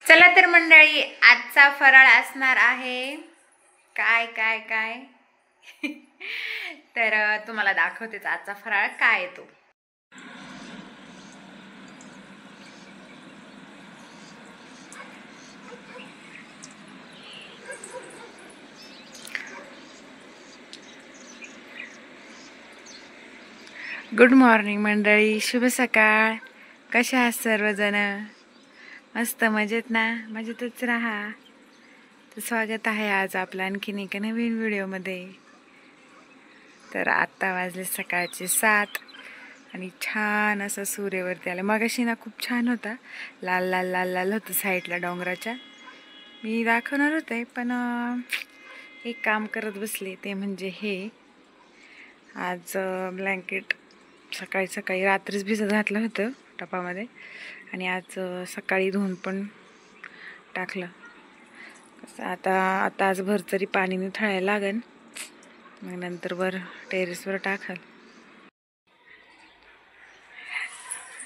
चला तर मंडळी, आजचा फराळ असणार आहे काय काय काय तर तुम्हाला दाखवतेच आजचा फराळ काय आहे तो. गुड मॉर्निंग मंडळी, शुभ सकाळ. कशा आहात सर्वजण? मस्त मजेत ना? मजेतच राहा. तर स्वागत आहे आज आपलं आणखीन एका नवीन व्हिडिओमध्ये. तर आत्ता वाजले सकाळचे 7 आणि छान असं सूर्यवरती आलं. मगाशी ना खूप छान होता, लाल लाल लाल लाल होतं साईडला डोंगराच्या. मी दाखवणार होते पण एक काम करत बसले, ते म्हणजे हे आज ब्लँकेट सकाळी सकाळी रात्रीच भिजत घातलं होतं टपामध्ये आणि आज सकाळी धुवून पण टाकलं. आता आज भर तरी पाणी निथळायला लागेल, मग नंतर वर टेरेसवर टाकाल.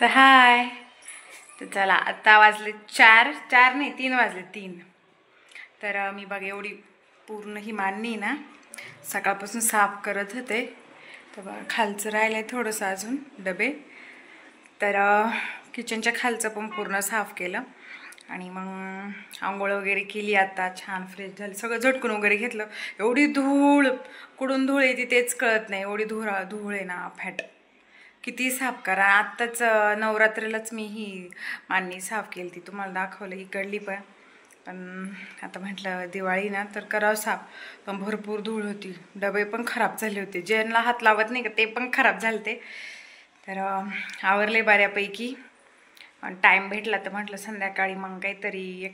तर हाय, तर चला आता वाजले 4 नाही 3 वाजले 3. तर मी बघ एवढी पूर्ण ही मांडणी ना सकाळपासून साफ करत होते. तर बघा खालचं राहिलं आहे थोडंसं अजून डबे. तर किचनच्या खालचं पण पूर्ण साफ केलं आणि मग आंघोळ वगैरे केली. आता छान फ्रेश झाली, सगळं झटकून वगैरे घेतलं. एवढी धूळ, कुठून धूळ येते तेच कळत नाही, एवढी धूळ आहे ना फॅट. किती साफ करा. आत्ताच नवरात्रीलाच मी ही मांडणी साफ केली, ती तुम्हाला दाखवलं इकडली पण आता म्हटलं दिवाळी ना तर करावं साफ. पण भरपूर धूळ होती, डबे पण खराब झाले होते, ज्यांना हात लावत नाही का ते पण खराब झाले ते. तर आवरले बऱ्यापैकी. टाईम भेटला तर म्हटलं संध्याकाळी मग काहीतरी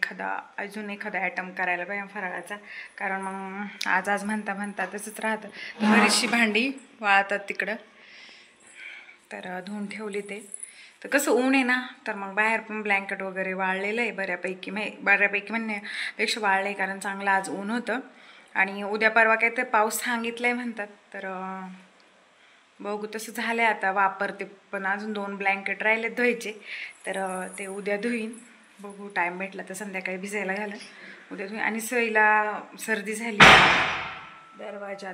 अजून एखादा ॲटम करायला पाहिजे फराळाचा, कारण मग आज म्हणता तसंच राहतं. बरीचशी भांडी वाळतात तिकडं, तर धुवून ठेवली ते. तर कसं ऊन आहे ना, तर मग बाहेर पण ब्लँकेट वगैरे वाळलेलं आहे बऱ्यापैकी म्हणण्यापेक्षा वाळलं आहे, कारण चांगलं आज ऊन होतं. आणि उद्या परवा काय तर पाऊस सांगितलं आहे म्हणतात. तर बघू, तसं झालं आहे. आता वापरते, पण अजून 2 ब्लँकेट राहिलेत धुवायचे, तर ते उद्या धुईन. बघू टाईम भेटला तर संध्याकाळी भिजायला घालं, उद्या धुईन. आणि सईला सर्दी झाली दरवाजा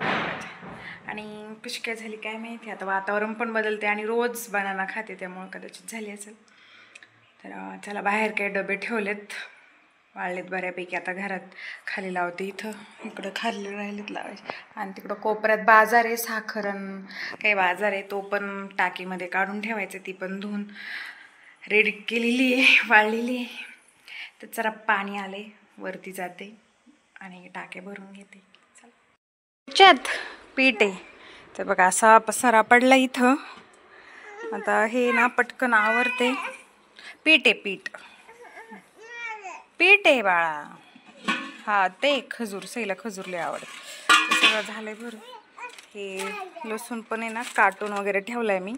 आणि कशी काय झाली काय माहिती. आता वातावरण पण बदलते आणि रोज बनाना खाते, त्यामुळे कदाचित झाली असेल. तर चला बाहेर काही डबे ठेवलेत, वाळलेत बऱ्यापैकी. आता घरात खाली लावते, इकडं खाली राहिलेत लावायचे. आणि तिकडं कोपऱ्यात बाजार आहे, साखरण काही बाजार आहे, तो पण टाकीमध्ये काढून ठेवायचं. ती पण धुवून रेडी केलेली आहे, वाळलेली आहे. तर जरा पाणी आले, वरती जाते आणि टाके भरून घेते. चल पीठ आहे, तर बघा असा पसारा पडला इथं. आता हे ना पटकन आवरते. पीठ आहे बाळा. हा, ते खजूर, सईला खजूर लय आवडते. सगळं झालंय बरं. हे लसूण पण आहे ना काटून वगैरे ठेवलाय मी.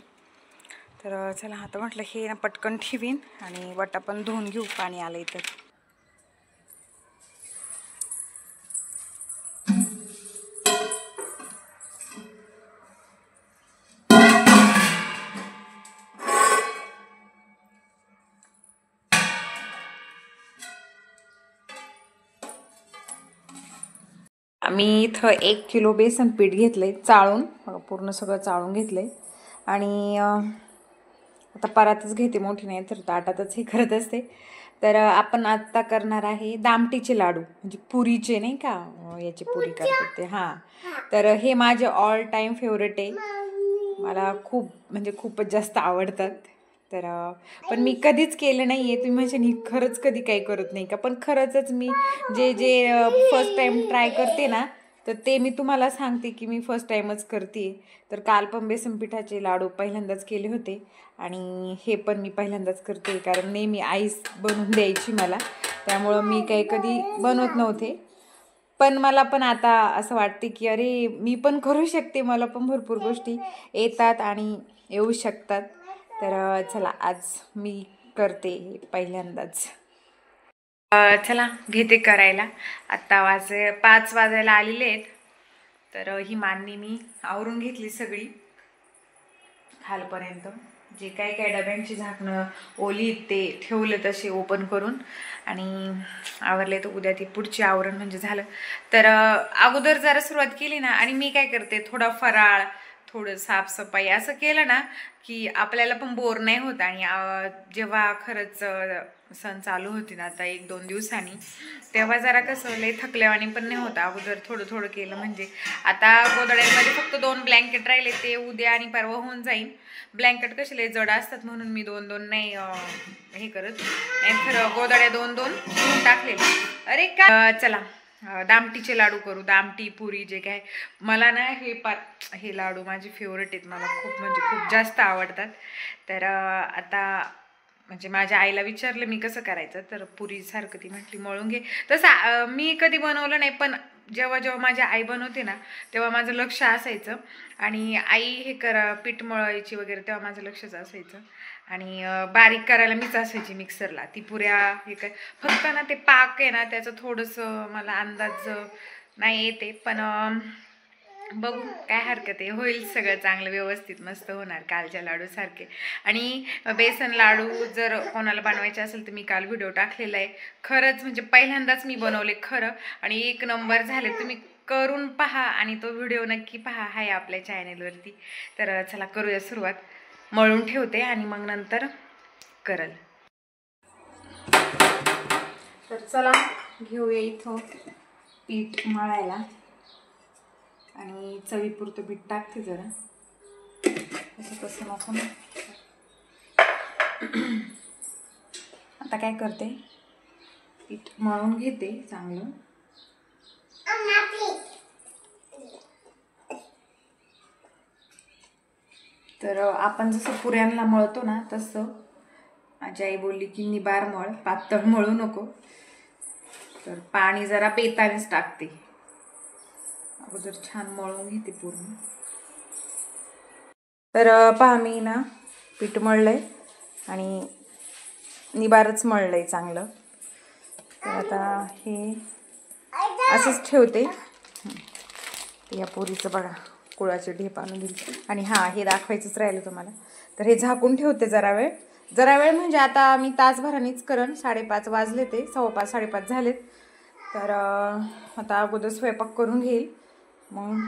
तर चला आता म्हटलं हे ना पटकन ठेवीन आणि वाटा पण धुवून घेऊ, पाणी आलं इथं. मी इथं 1 किलो बेसन पीठ घेतलंय चाळून, पूर्ण सगळं चाळून घेतलंय. आणि आता परातच घेते, मोठी नाही तर ताटातच हे करत असते. तर आपण आत्ता करणार आहे दामटीचे लाडू, म्हणजे पुरीचे नाही का, याची पुरी करतात ते. हां, तर हे माझे ऑल टाईम फेवरेट आहे, मला खूपच जास्त आवडतात. तर पण मी कधीच केलं नाही आहे. तुम्ही म्हणजे खरंच कधी काही करत नाही का, पण खरंच मी जे फर्स्ट टाईम ट्राय करते ना, तर ते मी तुम्हाला सांगते की मी फर्स्ट टाईमच करते. तर काल पण बेसन पिठाचे लाडू पहिल्यांदाच केले होते आणि हे पण मी पहिल्यांदाच करते, कारण नेहमी आईच बनवून द्यायची मला, त्यामुळं मी काही कधी बनवत नव्हते. पण मला पण आता असं वाटते की अरे मी पण करू शकते, मला पण भरपूर गोष्टी येतात आणि येऊ शकतात. तर चला आज मी करते पहिल्यांदाच. चला घेते करायला. आत्ता 5 वाजायला आलेले आहेत. तर ही मांडणी मी आवरून घेतली सगळी खालपर्यंत. जे काही काही डब्यांची झाकणं ओली ते ठेवले तसे ओपन करून आणि आवरले. तर उद्या ती पुढची आवरण म्हणजे झालं. तर अगोदर जरा सुरुवात केली ना आणि मी काय करते थोडा फराळ थोडं साफसफाई असं केलं ना की आपल्याला पण बोर नाही होत. आणि जेव्हा खरंच सण चालू होती ना आता 1-2 दिवसांनी तेव्हा जरा कसं लय थकल्यावानी पण नाही होत. अगोदर थोडं थोडं केलं म्हणजे आता गोधड्यांमध्ये फक्त 2 ब्लँकेट राहिले ते उद्या आणि परवा होऊन जाईल. ब्लँकेट कसे लय जड असतात म्हणून मी 2-2 नाही हे करत. खरं गोधड्या 2-2 घेऊन टाकलेले. अरे का चला दामटीचे लाडू करू. दामटी पुरी जे काय मला ना हे लाडू माझे फेवरेट आहेत. मला खूप म्हणजे खूप जास्त आवडतात. तर आता म्हणजे माझ्या आईला विचारलं मी कसं करायचं तर पुरीसारखं ती म्हटली मळून घे. तसं मी कधी बनवलं नाही पण जेव्हा जेव्हा माझी आई बनवते ना तेव्हा माझं लक्ष असायचं. आणि आई हे पीठ मळायची वगैरे तेव्हा माझं लक्षच असायचं. आणि बारीक करायला मीच असायची मिक्सरला ती पुऱ्या हे काय. फक्त ना ते पाक आहे ना त्याचं थोडंसं मला अंदाज नाही येते पण बघू काय हरकत आहे. होईल सगळं चांगलं व्यवस्थित मस्त होणार कालच्या लाडू सारखे. आणि बेसन लाडू जर कोणाला बनवायचे असेल तर मी काल व्हिडिओ टाकलेला आहे. खरंच म्हणजे पहिल्यांदाच मी बनवले खरं आणि 1 नंबर झाले. तुम्ही करून पहा आणि तो व्हिडिओ नक्की पहा आहे आपल्या चॅनेलवरती. तर चला करूया सुरुवात. मळून ठेवते आणि मग नंतर करल. तर चला घेऊया इथं पीठ मळायला आणि चवीपुरतं पीठ टाकते जरा कसं नको ना. आता काय करते पीठ मळून घेते चांगलं. तर आपण जसं पुऱ्यांना मळतो ना तसं माझी आई बोलली की निबार मळ पातळ मळू नको. तर पाणी जरा बेतानेच टाकते. अगोदर छान मळून घेते पूर्ण. तर पहा मी ना पीठ मळलंय आणि निबारच मळलंय चांगलं. तर आता हे असंच ठेवते. या पोरीचं बघा कुळाचे ढेप आणून दिली. आणि हां हे दाखवायचंच राहिलं तुम्हाला. तर हे झाकून ठेवते जरा वेळ म्हणजे आता मी तासभरानेच करण. 5:30 वाजले ते 5:15 5:30 झालेत. तर आता अगोदर स्वयंपाक करून घेईल मग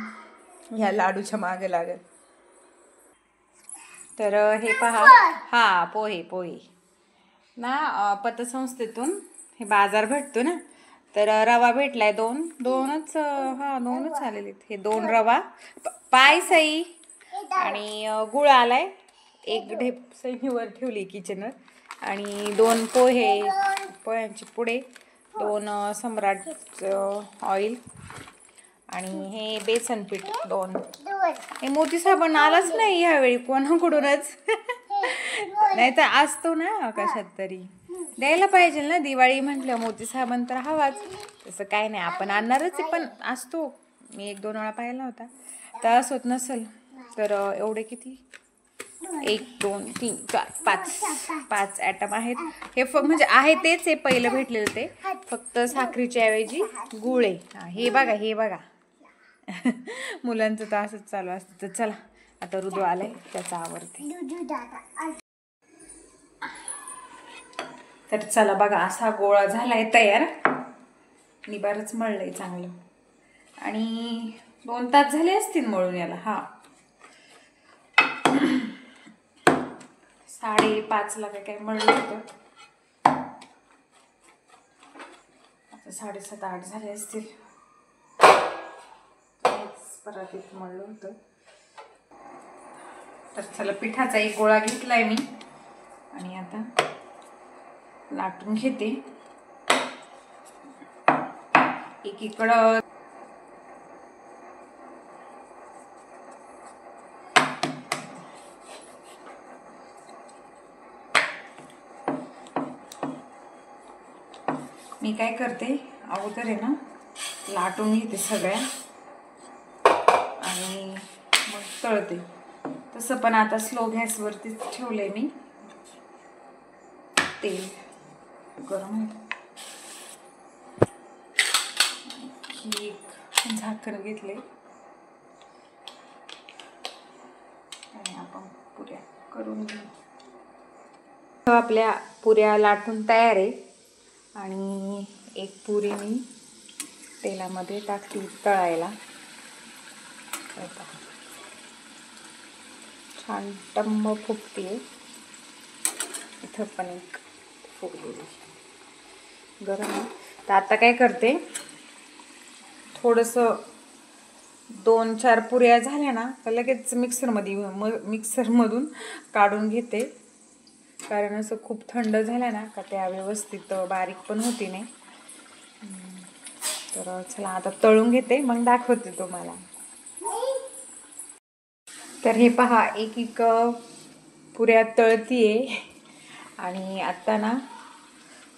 ह्या लाडूच्या मागे लागेल. तर हे पहा हा पोहे ना पतसंस्थेतून हे बाजार भेटतो ना तर रवा भेटलाय 2च आलेले. हे 2 रवा सई आणि गुळ आलाय. 1 ढेप सईवर ठेवली किचनवर आणि 2 पोह्यांचे पुडे 2 सम्राट ऑइल आणि हे बेसन पीठ 2. हे मोती साबण आलाच नाही ह्यावेळी कोणाकडूनच. नाही तर असतो ना कशात तरी द्यायला पाहिजे ना. दिवाळी म्हटलं मोती साबण तर हवाच. तसं काय नाही आपण आणणारच आहे पण असतो. मी 1-2 वेळा पाहिला होता. तर असं होत नसेल तर एवढे किती 1 2 3 4 5 ॲटम आहेत. हे म्हणजे आहे तेच आहे पहिलं भेटलेलं ते फक्त साखरेच्या ऐवजी गुळ आहे. हे बघा मुलांचं तर असंच चालू असतं. तर चला आता ऋतू आलाय त्याचा आवडते. तर चला बघा असा गोळा झालाय तयार. निबारच मळलंय चांगलं आणि 2 तास झाले असतील मळून याला. 5:30ला काय मळलं होतं. आता 7:30-8 झाले असतील. परत मळलं होतं. तर चला पिठाचा 1 गोळा घेतलाय मी आणि आता लाटून घेते. एकीकडं मी काय करते अगोदर आहे ना लाटून घेते सगळ्या आणि मग तळते. तसं पण आता स्लो गॅसवरतीच ठेवलंय मी. तेल गरम झाकण घेतले आणि आपण पुऱ्या करून घेऊ. आपल्या पुऱ्या लाटून तयार आहे आणि एक पुरी मी तेलामध्ये टाकली तळायला. छान टम्म फुगते. इथं पण एक फुगलेली गरम आहे. तर आता काय करते, थोडंसं 2-4 पुऱ्या झाल्या ना तर लगेच मिक्सरमधून काढून घेते. कारण असं खूप थंड झालं ना का त्या व्यवस्थित बारीक पण होती नाही. तर चला आता तळून घेते, मग दाखवते तुम्हाला. तर हे पहा, एक पुऱ्या तळतीये आणि आता ना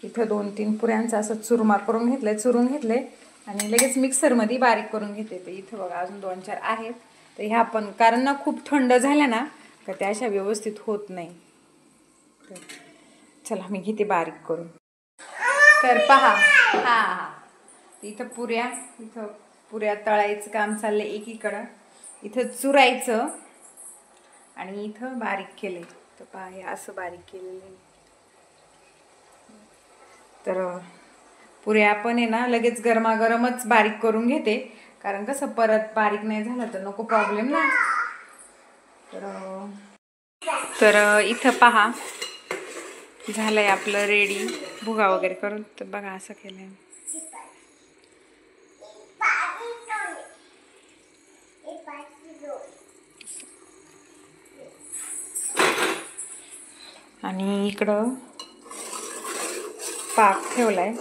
इथं 2-3 पुऱ्यांचा असं चुरून घेतले आणि लगेच मिक्सरमध्ये बारीक करून घेते. तर इथं बघा अजून 2-4 आहेत. तर ह्या पण कारण ना खूप थंड झाल्या ना का त्या अशा व्यवस्थित होत नाही. तर चला मी घेते बारीक करून. तर पहा, इथं पुऱ्या तळायचं काम चाललंय एकीकडं. इथं चुरायचं आणि इथं बारीक केले. तर पहा हे असं बारीक केलेलं. तर पुऱ्या पण आहे ना लगेच गरमागरमच बारीक करून घेते, कारण कसं परत बारीक नाही झालं तर नको प्रॉब्लेम ना. तर इथं पहा झालंय आपलं रेडी भुगा वगैरे करून. तर बघा असं केलंय. आणि इकडं पाक ठेवलाय.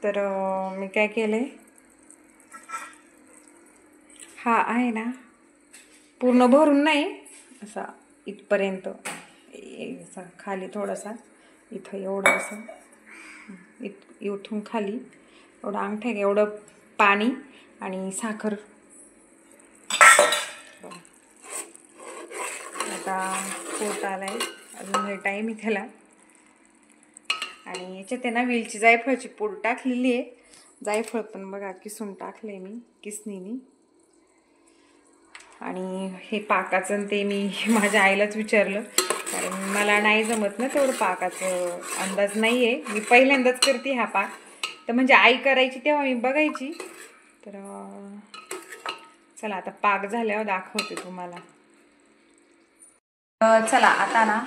तर मी काय केलंय, हा आहे ना पूर्ण भरून नाही, असा इथपर्यंत खाली थोडासा, इथं एवढं असं इथून खाली एवढं अंगठ्या एवढं पाणी आणि साखर. आता पोट आलाय, अजून टाईम आहे त्याला. आणि याच्यात ना वेलची जायफळची पूड टाकलेली आहे. जायफळ पण बघा किसून टाकले मी किसणीनी. आणि हे पाकाचं ते मी माझ्या आईलाच विचारलं, कारण मला नाही जमत ना तेवढं पाकाचं अंदाज नाही आहे. मी पहिल्यांदाच करते हा पाक. तर म्हणजे आई करायची तेव्हा मी बघायची. तर चला आता पाक झाल्यावर दाखवते तुम्हाला. चला आता ना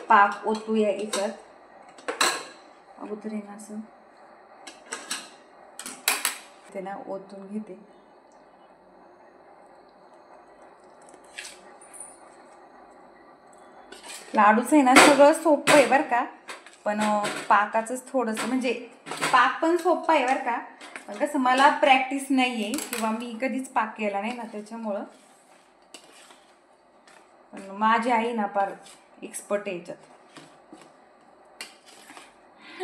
पाक ओतूया इथं. अगोदर ना असं ते ना ओतून घेते. लाडूच आहे ना सगळं सोपं आहे बरं का, पण पाकाचंच थोडंसं, म्हणजे पाक पण सोपं आहे बरं का, पण कसं मला प्रॅक्टिस नाही आहे किंवा मी कधीच पाक केला नाही ना, त्याच्यामुळं. पण माझी आई ना फार एक्सपर्ट आहे याच्यात.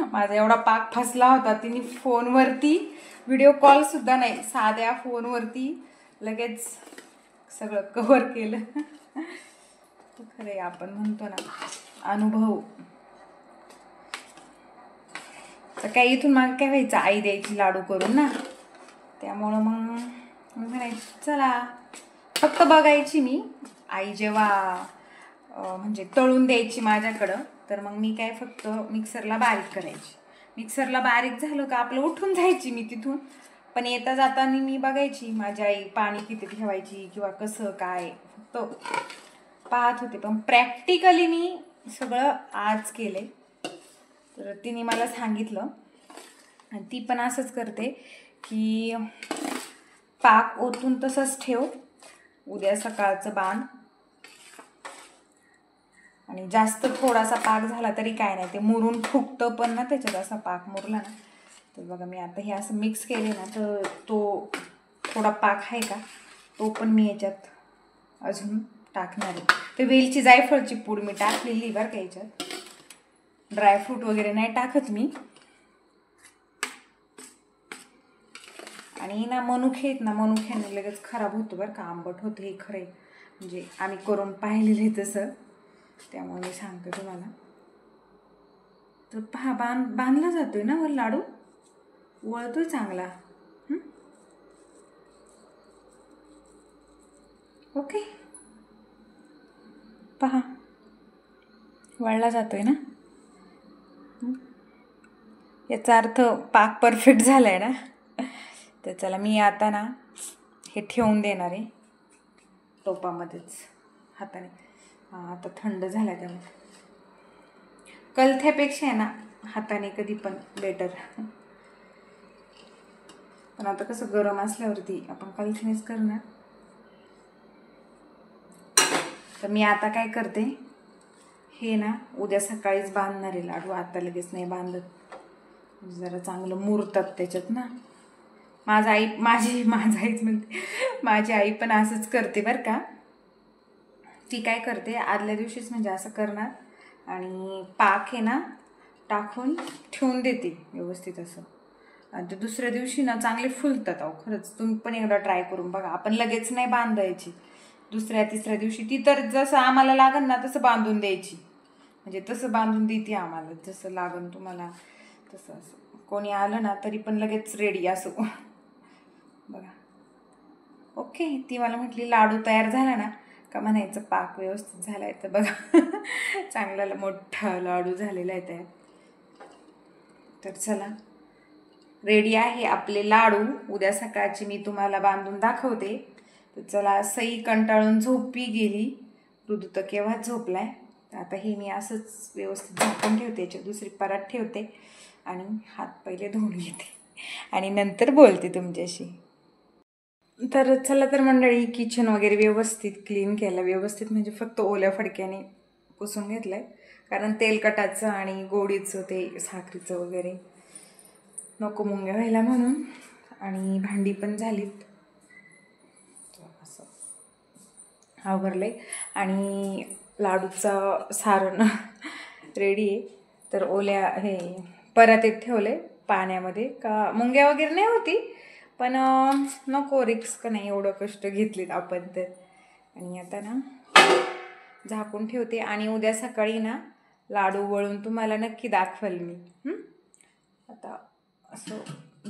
माझा एवढा पाक फसला होता, तिने फोनवरती व्हिडिओ कॉल सुद्धा नाही, साध्या फोनवरती लगेच सगळं कव्हर केलं. खरंय, आपण म्हणतो ना अनुभव. तर काही इथून मग काय व्हायचं, आई द्यायची लाडू करून ना, त्यामुळं मग म्हणायची चला. फक्त बघायची मी आई जेव्हा म्हणजे तळून द्यायची माझ्याकडं, तर मग मी काय फक्त मिक्सरला बारीक करायची. मिक्सरला बारीक झालं का आपलं उठून जायची मी तिथून. पण येता जाताना मी बघायची माझी आई पाणी किती ठेवायची किंवा कसं काय, फक्त पाहत होते. पण प्रॅक्टिकली मी सगळं आज केले. तर तिने मला सांगितलं, आणि ती पण असंच करते की पाक ओतून तसंच ठेव, उद्या सकाळचं बांध. आणि जास्त थोडासा पाक झाला तरी काय नाही, ते मुरून फुगतं पण ना त्याच्यात. असा पाक मुरला ना तर बघा मी आता हे असं मिक्स केले ना, तर तो थोडा पाक आहे का तो पण मी याच्यात अजून टाकणार आहे. तर वेलची जायफळची पूड मी टाकलेली बरं का याच्यात, ड्रायफ्रूट वगैरे नाही टाकत मी. आणि ना मनुके आहेत ना, मनुक्याने लगेच खराब होतो बरं का, आंबट होतं, हे खरं आहे. म्हणजे आम्ही करून पाहिलेलं आहे तसं, त्यामुळे मी सांगते तुम्हाला. तर पहा बांधला जातोय ना वर लाडू, वळतोय चांगला. ओके, पहा वाळला जातोय ना. याचा अर्थ पाक परफेक्ट झाला आहे ना. तर चला मी आता ना हे ठेवून देणार आहे टोपामध्येच हाताने. आता थंड झाला आहे त्यामुळे कलथ्यापेक्षा आहे ना हाताने कधी पण बेटर. पण आता कसं गरम असल्यावरती आपण कलथीनेच करणार. तर मी आता काय करते, हे ना उद्या सकाळीच बांधणार आहे लाडू. आता लगेच नाही बांधत, जरा चांगलं मुरतात त्याच्यात ना. माझी आईच म्हणते, माझी आई पण असंच करते बरं का. ती काय करते, आदल्या दिवशीच म्हणजे असं करणार आणि पाक हे ना टाकून ठेवून देते व्यवस्थित असं. आणि ते दुसऱ्या दिवशी ना चांगले फुलतात. अहो खरंच तुम्ही पण एकदा ट्राय करून बघा. आपण लगेच नाही बांधायची, दुसऱ्या तिसऱ्या दिवशी ती तर जसं आम्हाला लागन ना तसं बांधून द्यायची. म्हणजे तसं बांधून देते आम्हाला, जसं लागन तुम्हाला तसं. असं कोणी आलं ना तरी पण लगेच रेडी असं बघा. ओके, ती मला म्हटली लाडू तयार झाला ना का म्हणायचं पाक व्यवस्थित झाला आहे. तर बघा चांगला मोठा लाडू झालेला आहे तयार. तर चला रेडी आहे आपले लाडू. उद्या सकाळची मी तुम्हाला बांधून दाखवते. तर चला, सई कंटाळून झोपी गेली, ऋतू तर केव्हाच झोपलाय. तर आता हे मी असंच व्यवस्थित झाकून ठेवते, याच्यात दुसरी परात ठेवते आणि हात पहिले धुवून घेते आणि नंतर बोलते तुमच्याशी. तर चला तर मंडळी, किचन वगैरे व्यवस्थित क्लीन केलं. व्यवस्थित म्हणजे फक्त ओल्या फडक्याने पुसून घेतलं आहे, कारण तेलकटाचं आणि गोडीचं ते साखरेचं वगैरे नको मुंग्या व्हायला म्हणून. आणि भांडी पण झालीत, असं आवरलं आहे. आणि लाडूचं सारण रेडी आहे. तर ओल्या हे परातीत ठेवले पाण्यामध्ये, का मुंग्या वगैरे नाही होती, पण नको रिस्क नाही, एवढं कष्ट घेतलेत आपण तर. आणि आता ना झाकून ठेवते आणि उद्या सकाळी ना लाडू वळून तुम्हाला नक्की दाखवेल मी. आता असं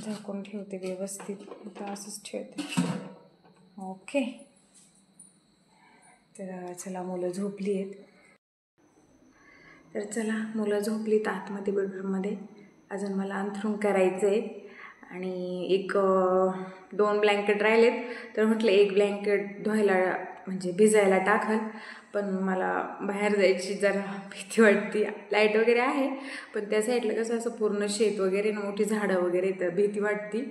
झाकून ठेवते व्यवस्थित. आता असंच ठेवते. ओके, तर चला मुलं झोपली आहेत. तर चला मुलं झोपलीत आतमध्ये बेडरूममध्ये. अजून मला अंथरूण करायचं आहे आणि 1-2 ब्लँकेट राहिलेत. तर म्हटलं 1 ब्लँकेट धुवायला म्हणजे भिजायला टाकल, पण मला बाहेर जायची जरा भीती वाटते. लाईट वगैरे आहे पण त्या साईडला कसं असं पूर्ण शेत वगैरे मोठी झाडं वगैरे, तर भीती वाटते.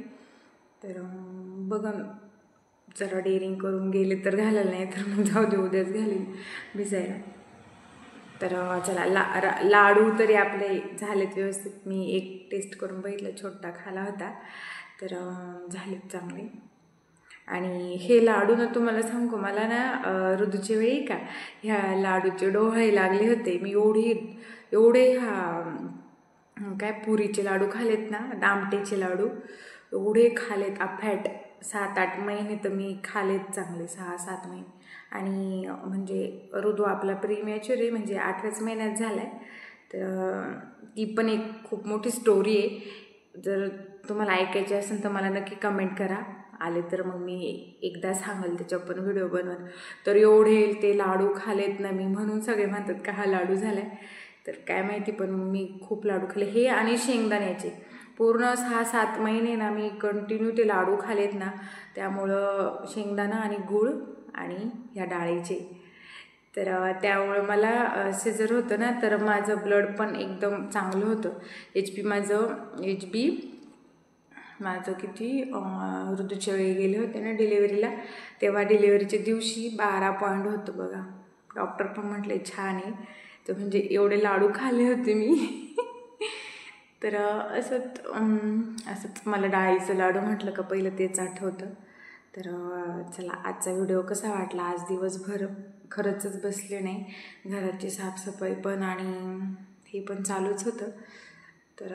तर बघा जरा डेअरिंग करून गेले तर घालायला, नाही तर मग जाऊ दे उद्याच घालीन भिजायला. तर चला लाडू तरी आपले झालेत व्यवस्थित. मी एक टेस्ट करून बघितलं, छोटा खाला होता, तर झालेत चांगले. आणि हे लाडू ना तुम्हाला सांगू, मला ना ऋतूच्या वेळी का ह्या लाडूचे डोहाळे लागले होते. मी एवढे काय पुरीचे लाडू खालेत ना, दामटेचे लाडू एवढे खालेत अफॅट. 7-8 महिने तर मी खालेत चांगले, 6-7 महिने. आणि म्हणजे ऋतू आपला प्रीमॅच्युअर आहे, म्हणजे 8व्याच महिन्यात झाला आहे. तर ती पण एक खूप मोठी स्टोरी आहे. जर तुम्हाला ऐकायची असेल तर मला नक्की कमेंट करा, आले तर मग मी एकदा सांगेल, त्याच्यावर पण व्हिडिओ बनवेल. तर एवढे ते लाडू खालेत ना मी, म्हणून सगळे म्हणतात का हा लाडू झाला आहे. तर काय माहिती, पण मी खूप लाडू खाल्ले. हे आणि शेंगदाण्याचे पूर्ण 6-7 महिने ना मी कंटिन्यू ते लाडू खालेत ना. त्यामुळं शेंगदाणा आणि गूळ आणि ह्या डाळीचे. तर त्यामुळं मला सिजर होतं ना, तर माझं ब्लड पण एकदम चांगलं होतं. HB माझं किती, ऋतूच्या वेळी गेले होते ना डिलेवरीला, तेव्हा डिलेवरीच्या दिवशी 12 पॉईंट होतं बघा. डॉक्टर पण म्हटले छान आहे. तर म्हणजे एवढे लाडू खाल्ले होते मी. तर असंच मला डाळीचं लाडू म्हटलं का पहिलं तेच आठवतं. तर चला आजचा व्हिडिओ कसा वाटला. आज दिवसभर खरंच बसले नाही, घराची साफसफाई पण आणि हे पण चालूच होतं. तर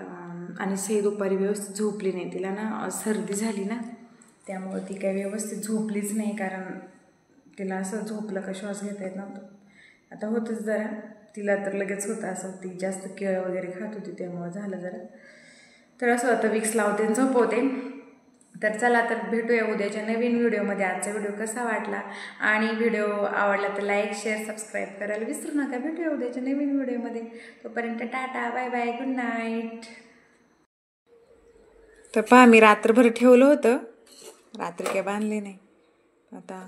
आणि सई दुपारी व्यवस्थित झोपली नाही, तिला ना सर्दी झाली ना, त्यामुळं ती काही व्यवस्थित झोपलीच नाही. कारण तिला असं झोपलं का श्वास घेता येत नव्हतं. आता होतंच जरा, तिला तर लगेच होतं असं. ती जास्त केळं वगैरे खात होती त्यामुळं झालं जरा. तर असं आता विक्स लावते आणि झोपवते. तर चला तर भेटूया उद्याच्या नवीन व्हिडिओमध्ये. आजचा व्हिडिओ कसा वाटला आणि व्हिडिओ आवडला तर लाईक शेअर सबस्क्राईब करायला विसरू नका. भेटूया उद्याच्या नवीन व्हिडिओमध्ये. तोपर्यंत tata bye bye good night. तर पहा मी रात्रभर ठेवलं होतं, रात्री काय बांधले नाही, आता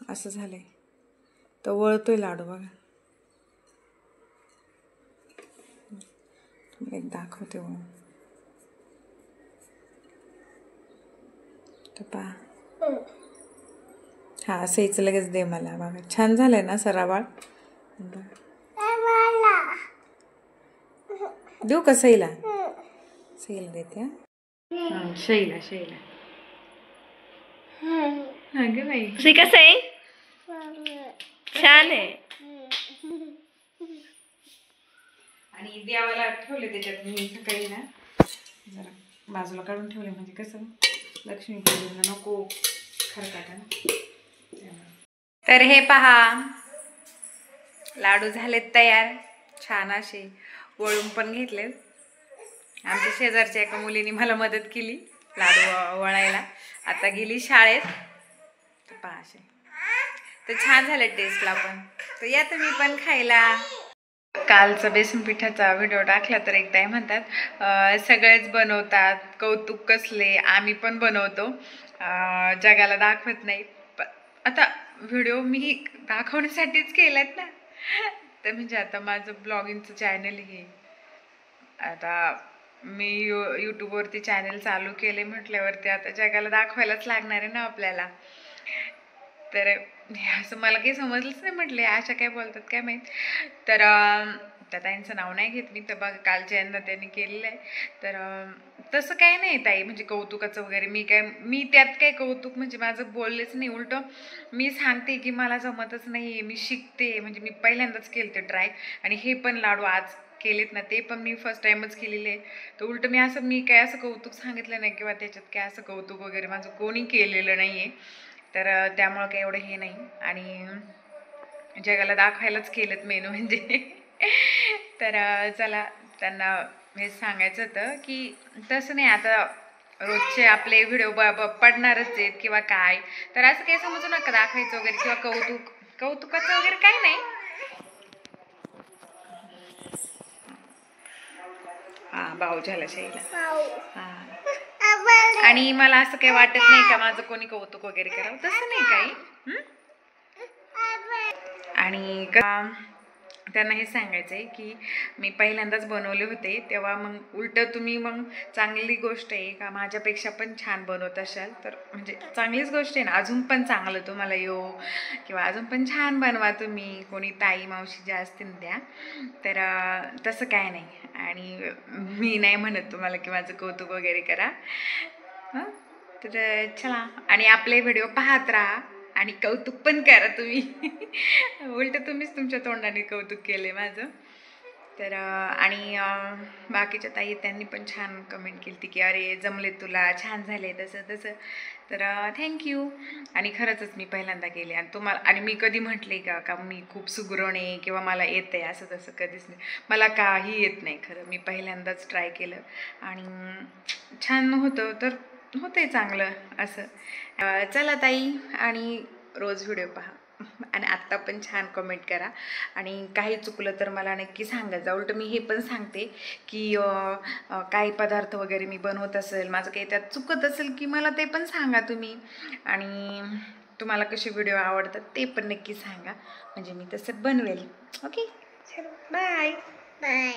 असं झालंय. तर वळतोय लाडू बघा, एक दाखवते वळून. तर पहा हा असंच लगेच दे मला बघा. छान झालंय ना सरावाळ. देऊ का सईला? सईला देते. शैला शैला बाई कसं आहे, छान आहे. आणि देवाला ठेवले त्याच्यात मी सकाळी ना जरा बाजूला काढून ठेवले, म्हणजे कसं लक्ष्मीपूजनला नको खरकाटा ना. तर हे पहा लाडू झालेत तयार, छान असे वळून पण घेतलेत. आमच्या शेजारच्या एका मुलीने मला मदत केली लाडू वळायला, आता गेली शाळेत. तर पहा असे तर छान झाले टेस्टला पण. तर या तुम्ही पण खायला. कालचा बेसन पिठाचा व्हिडिओ टाकला तर एकदा म्हणतात सगळेच बनवतात, कौतुक कसले, आम्ही पण बनवतो, जगाला दाखवत नाही. आता व्हिडिओ मी दाखवण्यासाठीच केलात ना. तर म्हणजे आता माझं ब्लॉगिंगचं चॅनल हे, आता मी यूट्यूबवरती चॅनल चालू केले म्हटल्यावरती आता जगाला दाखवायलाच लागणार आहे ना आपल्याला. तर असं मला काही समजलंच नाही, म्हटले अशा काय बोलतात काय माहीत. तर त्या ताईंचं नाव नाही घेत मी, तर बघा कालच्या यंदा त्यांनी केलेलं आहे. तर तसं काय नाही ताई, म्हणजे कौतुकाचं वगैरे मी त्यात काय कौतुक म्हणजे माझं बोललेच नाही. उलटं मी सांगते की मला जमतच नाही, मी शिकते. म्हणजे मी पहिल्यांदाच केलं ते ट्राय, आणि हे पण लाडू आज केलेत ना ते पण मी फर्स्ट टाइमच केलेले आहे. तर उलटं मी काय असं कौतुक सांगितलं नाही किंवा त्याच्यात काय असं कौतुक वगैरे माझं कोणी केलेलं नाही आहे. तर त्यामुळं काही एवढं हे नाही, आणि जगाला दाखवायलाच केलं मेनू म्हणजे. तर चला त्यांना हे सांगायचं होतं की तसं नाही, आता रोजचे आपले व्हिडिओ पडणारच आहेत किंवा काय, तर असं काही समजू नका दाखवायचं वगैरे किंवा कौतुकाचं वगैरे काही नाही. हा भाऊ झाला शैला. हा आणि मला असं काही वाटत नाही का माझं कोणी कौतुक वगैरे करावं, तसं नाही काही. आणि त्यांना हे सांगायचं आहे की मी पहिल्यांदाच बनवले होते, तेव्हा मग उलटं तुम्ही मग चांगली गोष्ट आहे का माझ्यापेक्षा पण छान बनवत असाल, तर म्हणजे चांगलीच गोष्ट आहे ना. अजून पण चांगलं तुम्हाला किंवा अजून पण छान बनवा तुम्ही, कोणी ताई मावशी ज्या असतील त्या. तर तसं काय नाही, आणि मी नाही म्हणत तुम्हाला की माझं कौतुक वगैरे करा. तर चला, आणि आपले व्हिडिओ पाहत राहा आणि कौतुक पण करा तुम्ही. उलट तुम्हीच तुमच्या तोंडाने कौतुक केले माझं. तर आणि बाकीच्या ताई त्यांनी पण छान कमेंट केली की अरे जमले तुला, छान झाले तसं तसं. तर थँक्यू. आणि खरंच मी पहिल्यांदा केले, आणि तुम्हाला, आणि मी कधी म्हटले का मी खूप सुगरण आहे किंवा मला येत आहे असं तसं कधीच नाही. मला काही येत नाही खरं, मी पहिल्यांदाच ट्राय केलं आणि छान होतं, तर होतंय चांगलं असं. चला ताई, आणि रोज व्हिडिओ पहा आणि आत्ता पण छान कमेंट करा, आणि काही चुकलं तर मला नक्की सांगत जा. उलट मी हे पण सांगते की काही पदार्थ वगैरे मी बनवत असेल, माझं काही त्यात चुकत असेल की मला ते पण सांगा तुम्ही, आणि तुम्हाला कसे व्हिडिओ आवडतात ते पण नक्की सांगा, म्हणजे मी तसं बनवेल. ओके, चलो बाय बाय.